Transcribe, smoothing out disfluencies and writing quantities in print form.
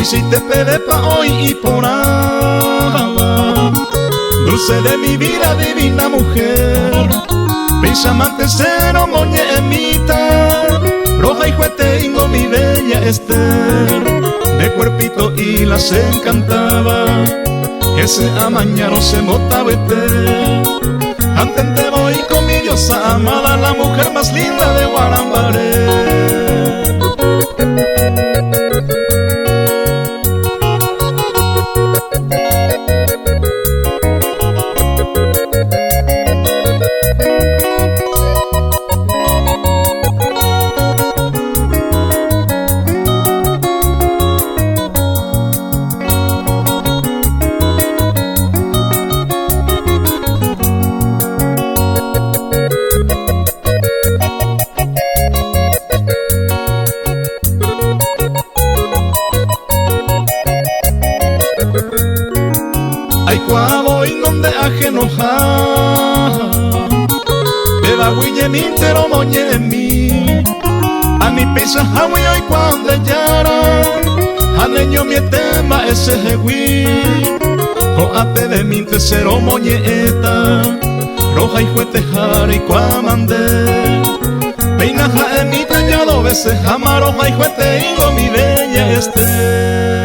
si te pede pa' hoy y por agua, dulce de mi vida, divina mujer, mis amantes cero moñemita, roja y juetengo mi bella Esther, de cuerpito y las encantaba, ese amañano se motavete. Antes te voy con mi diosa amada, la mujer más linda de Guarambaré. Ay, cuavo y donde ajenoja, te da huille mi entero moñe en mí. A mi pisa hawi hoy cuando yara, aleño mi tema ese jehui. Coate de mi tercero moñeta, roja y juetejara y cuamande. Peinaja en mi tallado veces amaroja y jueteingo mi bella Esther.